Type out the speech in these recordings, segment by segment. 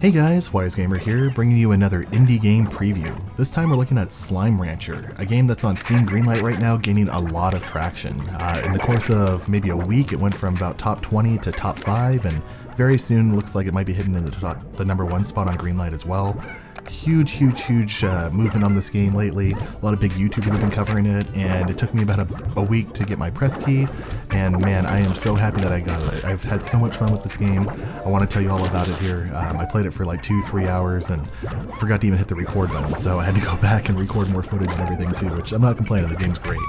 Hey guys, WiseGamer here, bringing you another indie game preview. This time we're looking at Slime Rancher, a game that's on Steam Greenlight right now, gaining a lot of traction. In the course of maybe a week, it went from about top 20 to top 5, and very soon looks like it might be hitting in the #1 spot on Greenlight as well. Huge movement on this game lately. A lot of big YouTubers have been covering it, and it took me about a week to get my press key, and man, I am so happy that I got it. I've had so much fun with this game. I want to tell you all about it here. I played it for like 2-3 hours and forgot to even hit the record button, so I had to go back and record more footage and everything too, which I'm not complaining, the game's great.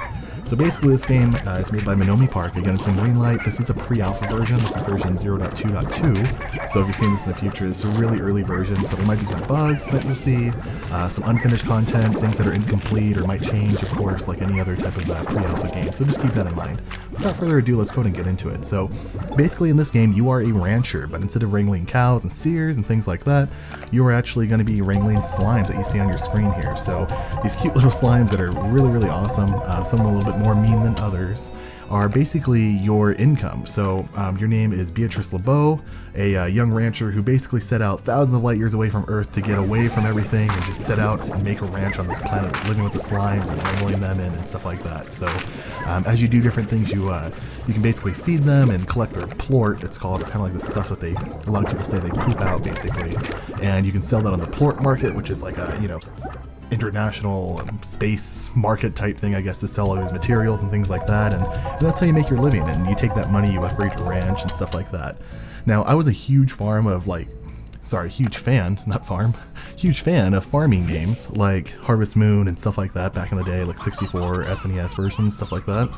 So basically this game is made by Konomi Park. Again, it's in Greenlight. This is a pre-alpha version. This is version 0.2.2. So if you're seeing this in the future, it's a really early version, so there might be some bugs that you'll see, some unfinished content, things that are incomplete or might change, of course, like any other type of pre-alpha game. So just keep that in mind. Without further ado, let's go ahead and get into it. So basically in this game, you are a rancher, but instead of wrangling cows and steers and things like that, you are actually going to be wrangling slimes that you see on your screen here. So these cute little slimes that are really awesome, some are a little bit more mean than others, are basically your income. So your name is Beatrix LeBeau, a young rancher who basically set out thousands of light years away from Earth to get away from everything and just set out and make a ranch on this planet, living with the slimes and wrangling them in and stuff like that. So as you do different things, you can basically feed them and collect their plort, it's called. It's kind of like the stuff that a lot of people say they poop out basically, and you can sell that on the plort market, which is like a international space market type thing, I guess, to sell all those materials and things like that, and that's how you make your living, and you take that money, you upgrade your ranch and stuff like that. Now, I was a huge fan of farming games like Harvest Moon and stuff like that back in the day, like 64, SNES versions, stuff like that,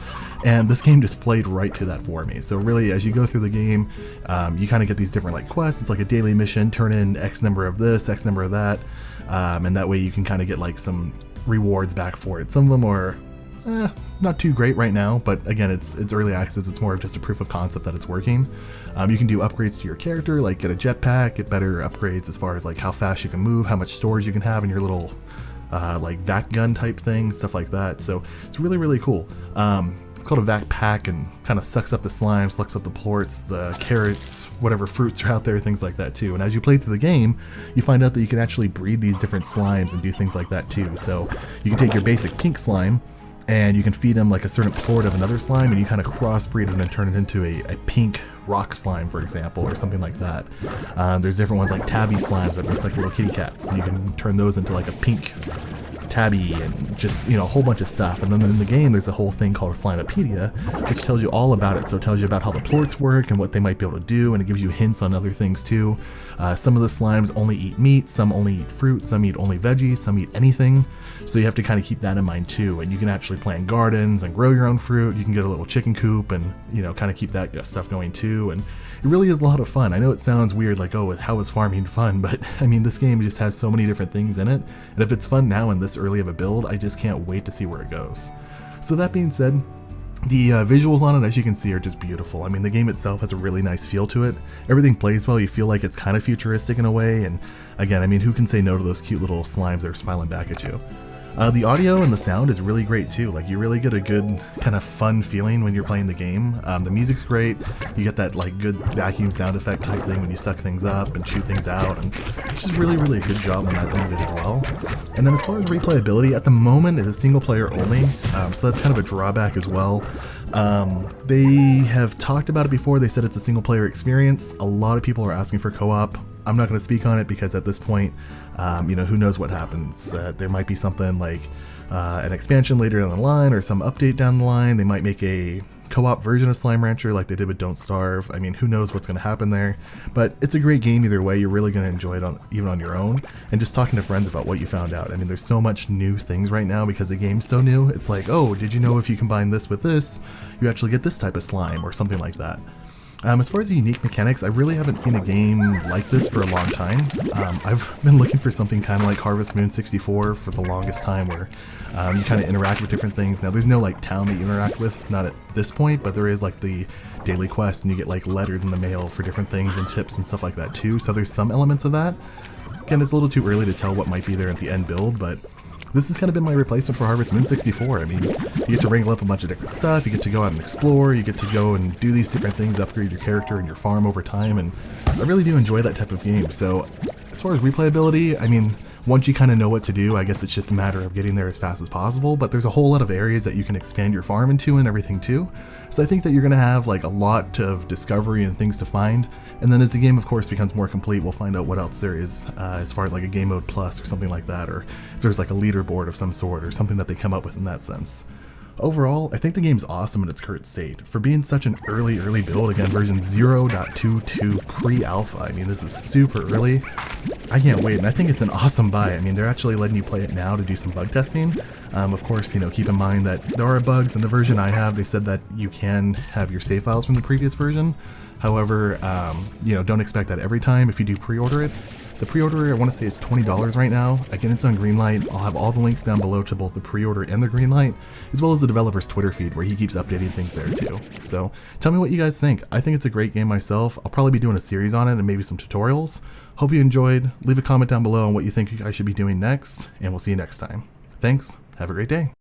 and this game just played right to that for me. So really, as you go through the game, you kind of get these different like quests. It's like a daily mission, turn in X number of this, X number of that, and that way you can kind of get like some rewards back for it. Some of them are not too great right now, but again, it's early access. It's more of just a proof of concept that it's working. You can do upgrades to your character, like get a jetpack, get better upgrades as far as like how fast you can move, how much storage you can have in your little like vac gun type thing, stuff like that. So it's really cool. It's called a vacpack and kind of sucks up the slime, sucks up the plorts, the carrots, whatever fruits are out there, things like that too. And as you play through the game, you find out that you can actually breed these different slimes and do things like that too. So you can take your basic pink slime and you can feed them like a certain plort of another slime, and you kind of crossbreed it and turn it into a pink rock slime, for example, or something like that. There's different ones like tabby slimes that look like little kitty cats, and you can turn those into like a pink tabby and just, a whole bunch of stuff. And then in the game, there's a whole thing called a Slimepedia, which tells you all about it. So it tells you about how the plorts work and what they might be able to do, and it gives you hints on other things too. Some of the slimes only eat meat, some only eat fruit, some eat only veggies, some eat anything. So you have to kind of keep that in mind too. And you can actually plant gardens and grow your own fruit. You can get a little chicken coop and, kind of keep that stuff going too. And it really is a lot of fun. I know it sounds weird, like, oh, how is farming fun? But I mean, this game just has so many different things in it. And if it's fun now in this early of a build, I just can't wait to see where it goes. So that being said, the visuals on it, as you can see, are just beautiful. I mean, the game itself has a really nice feel to it. Everything plays well. You feel like it's kind of futuristic in a way. And again, I mean, who can say no to those cute little slimes that are smiling back at you? The audio and the sound is really great too. Like, you really get a good kind of fun feeling when you're playing the game. The music's great. You get that like good vacuum sound effect type thing when you suck things up and shoot things out, and it's just really a good job on that end of it as well. And then as far as replayability, at the moment it is single player only, so that's kind of a drawback as well. They have talked about it before. They said it's a single player experience. A lot of people are asking for co-op. I'm not going to speak on it because at this point, who knows what happens. There might be something like an expansion later down the line or some update down the line. They might make a co-op version of Slime Rancher like they did with Don't Starve. I mean, who knows what's going to happen there. But it's a great game either way. You're really going to enjoy it even on your own. And just talking to friends about what you found out. I mean, there's so much new things right now because the game's so new. It's like, oh, did you know if you combine this with this, you actually get this type of slime or something like that. As far as the unique mechanics, I really haven't seen a game like this for a long time. I've been looking for something kind of like Harvest Moon 64 for the longest time, where you kind of interact with different things. Now, there's no like town that you interact with, not at this point, but there is like the daily quest, and you get like letters in the mail for different things and tips and stuff like that too. So there's some elements of that. Again, it's a little too early to tell what might be there at the end build, but this has kind of been my replacement for Harvest Moon 64. I mean, you get to wrangle up a bunch of different stuff, you get to go out and explore, you get to go and do these different things, upgrade your character and your farm over time, and I really do enjoy that type of game. So as far as replayability, I mean, once you kind of know what to do, I guess it's just a matter of getting there as fast as possible, but there's a whole lot of areas that you can expand your farm into and everything too. So I think that you're going to have like a lot of discovery and things to find, and then as the game of course becomes more complete, we'll find out what else there is as far as like a game mode plus or something like that, or if there's like a leaderboard of some sort or something that they come up with in that sense. Overall, I think the game's awesome in its current state. For being such an early build, again, version 0.22 pre-alpha, I mean, this is super early. I can't wait, and I think it's an awesome buy. I mean, they're actually letting you play it now to do some bug testing. Of course, you know, keep in mind that there are bugs in the version I have. They said that you can have your save files from the previous version. However, you know, don't expect that every time if you do pre-order it. The pre-order, I want to say, is $20 right now. Again, it's on Greenlight. I'll have all the links down below to both the pre-order and the Greenlight, as well as the developer's Twitter feed, where he keeps updating things there too. So tell me what you guys think. I think it's a great game myself. I'll probably be doing a series on it and maybe some tutorials. Hope you enjoyed. Leave a comment down below on what you think I should be doing next, and we'll see you next time. Thanks. Have a great day.